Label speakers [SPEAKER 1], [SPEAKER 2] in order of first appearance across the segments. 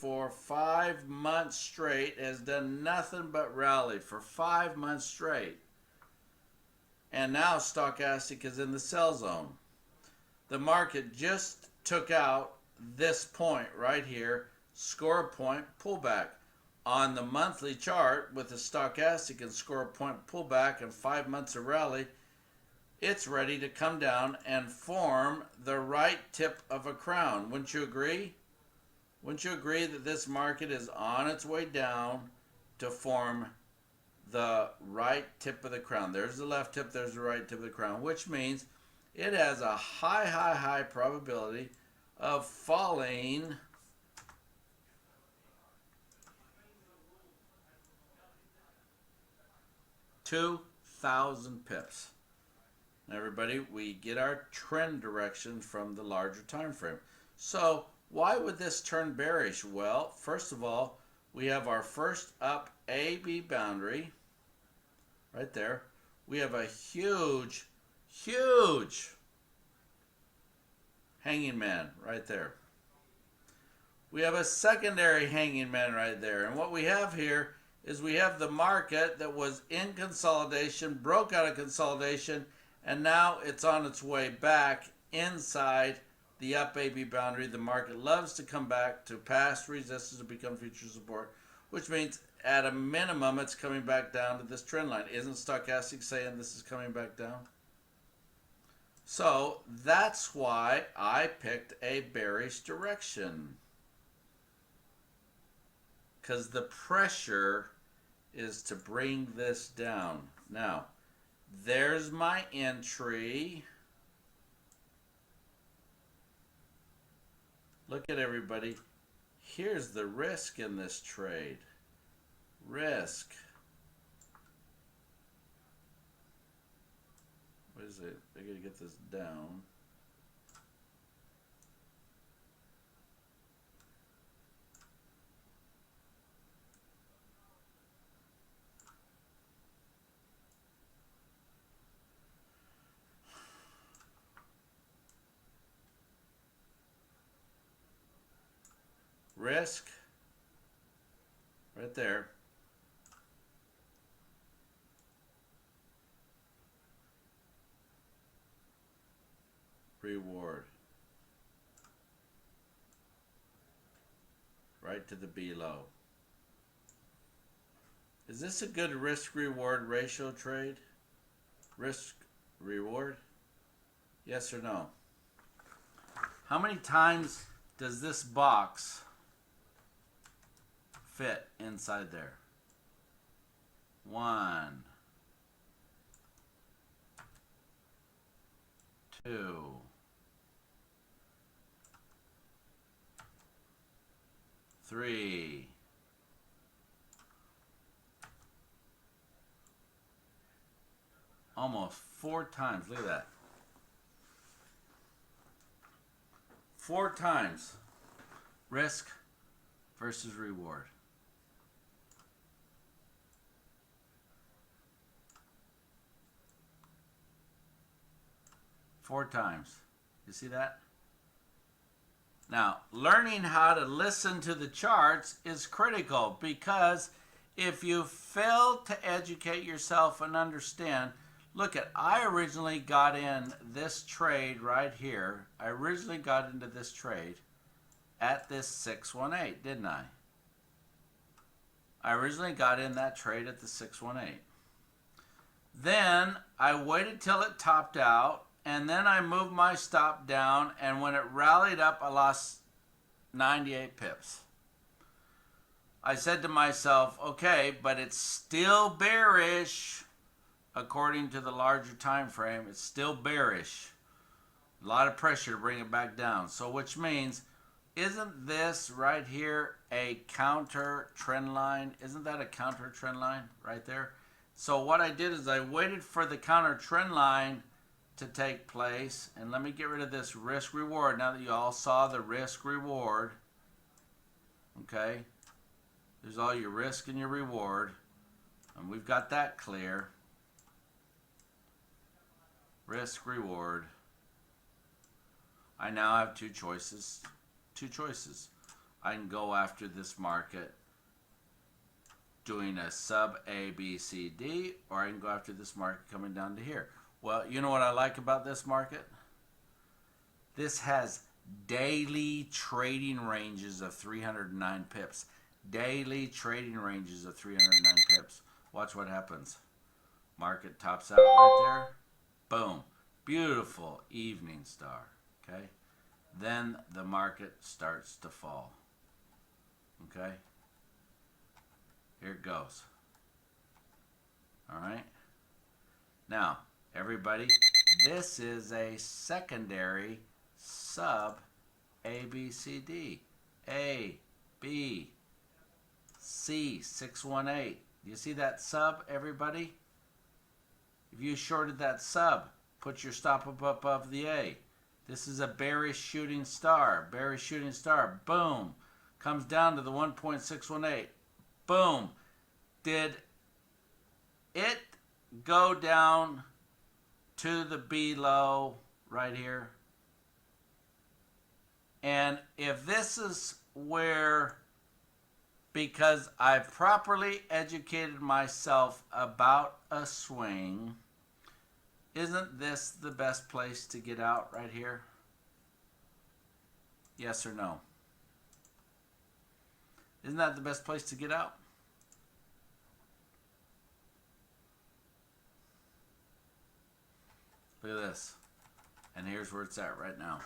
[SPEAKER 1] for 5 months straight, has done nothing but rally for 5 months straight. And now stochastic is in the sell zone. The market just took out this point right here, score a point, pullback. On the monthly chart with the stochastic and score a point pullback and 5 months of rally, it's ready to come down and form the right tip of a crown. Wouldn't you agree? Wouldn't you agree that this market is on its way down to form the right tip of the crown? There's the left tip, there's the right tip of the crown, which means it has a high probability of falling 2,000 pips. Now everybody, we get our trend direction from the larger time frame. So why would this turn bearish? Well, first of all, we have our first up AB boundary right there. We have a huge hanging man right there. We have a secondary hanging man right there. And what we have here is we have the market that was in consolidation, broke out of consolidation, and now it's on its way back inside the up AB boundary. The market loves to come back to past resistance to become future support, which means at a minimum it's coming back down to this trend line. Isn't stochastic saying this is coming back down? So that's why I picked a bearish direction, because the pressure is to bring this down. Now, there's my entry. Look at everybody. Here's the risk in this trade. Risk. What is it? I gotta get this down. Risk, right there. Reward, right to the below. Is this a good risk-reward ratio trade? Risk-reward? Yes or no? How many times does this box fit inside there? 1, 2, 3, 4 times. Look at that. 4 times risk versus reward. Four times. You see that? Now, learning how to listen to the charts is critical, because if you fail to educate yourself and understand, look at, I originally got in this trade right here. I originally got into this trade at this 618, didn't I? I originally got in that trade at the 618. Then I waited till it topped out, and then I moved my stop down, and when it rallied up, I lost 98 pips. I said to myself, okay, but it's still bearish. According to the larger time frame, it's still bearish. A lot of pressure to bring it back down. So which means, isn't this right here a counter trend line? Isn't that a counter trend line right there? So what I did is I waited for the counter trend line to take place. And let me get rid of this risk reward now that you all saw the risk reward. Okay. There's all your risk and your reward. And we've got that clear. Risk, reward. I now have two choices. I can go after this market doing a sub A, B, C, D, or I can go after this market coming down to here. Well, you know what I like about this market? This has daily trading ranges of 309 pips. Daily trading ranges of 309 pips. Watch what happens. Market tops out right there. Boom. Beautiful evening star. Okay? Then the market starts to fall. Okay? Here it goes. All right? Now, everybody, this is a secondary sub A, B, C, D. A, B, C, 618. You see that sub, everybody? If you shorted that sub, put your stop up above the A. This is a bearish shooting star. Bearish shooting star. Boom. Comes down to the 1.618. Boom. Did it go down to the B low right here? And if this is where, because I've properly educated myself about a swing, isn't this the best place to get out right here? Yes or no? Isn't that the best place to get out? Look at this. And here's where it's at right now.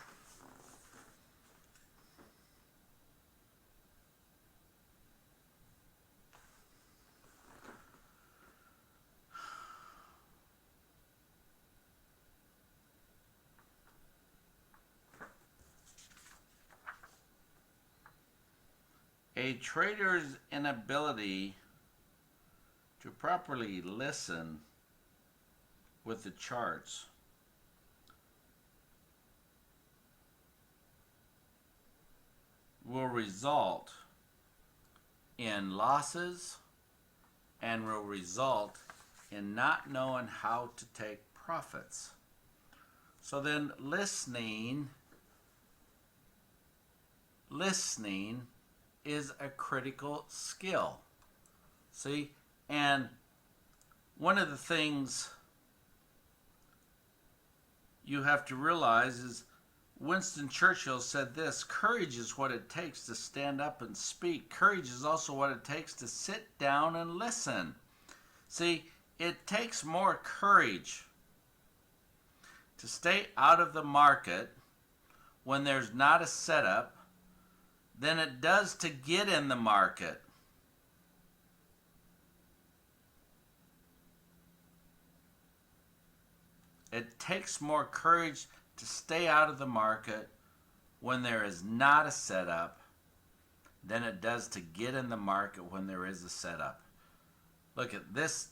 [SPEAKER 1] A trader's inability to properly listen with the charts will result in losses and will result in not knowing how to take profits. So then listening is a critical skill. See? And one of the things you have to realize is Winston Churchill said this: courage is what it takes to stand up and speak. Courage is also what it takes to sit down and listen. See, it takes more courage to stay out of the market when there's not a setup than it does to get in the market. It takes more courage to stay out of the market when there is not a setup than it does to get in the market when there is a setup. Look at this.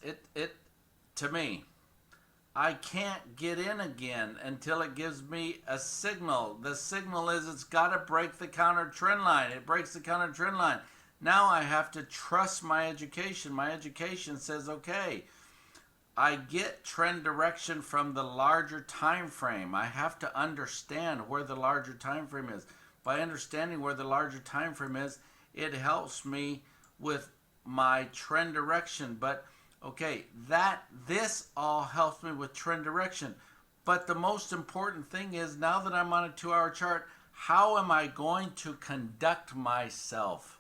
[SPEAKER 1] To me, I can't get in again until it gives me a signal. The signal is it's got to break the counter trend line. It breaks the counter trend line. Now I have to trust my education. My education says, okay, I get trend direction from the larger time frame. I have to understand where the larger time frame is. By understanding where the larger time frame is, it helps me with my trend direction. But okay, this all helps me with trend direction. But the most important thing is, now that I'm on a 2-hour chart, how am I going to conduct myself?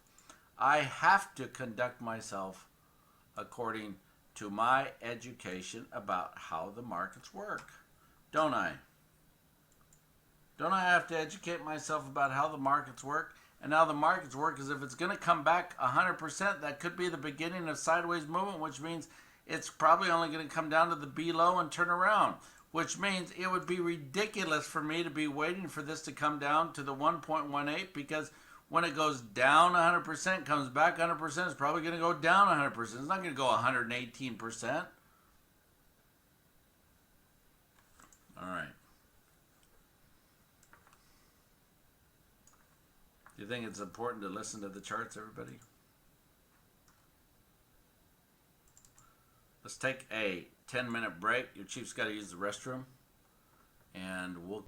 [SPEAKER 1] I have to conduct myself according to my education about how the markets work, don't I? Don't I have to educate myself about how the markets work? And how the markets work is, if it's going to come back 100%, that could be the beginning of sideways movement, which means it's probably only going to come down to the B low and turn around, which means it would be ridiculous for me to be waiting for this to come down to the 1.18, because when it goes down 100%, comes back 100%, it's probably going to go down 100%. It's not going to go 118%. All right. Do you think it's important to listen to the charts, everybody? Let's take a 10-minute break. Your chief's got to use the restroom, and we'll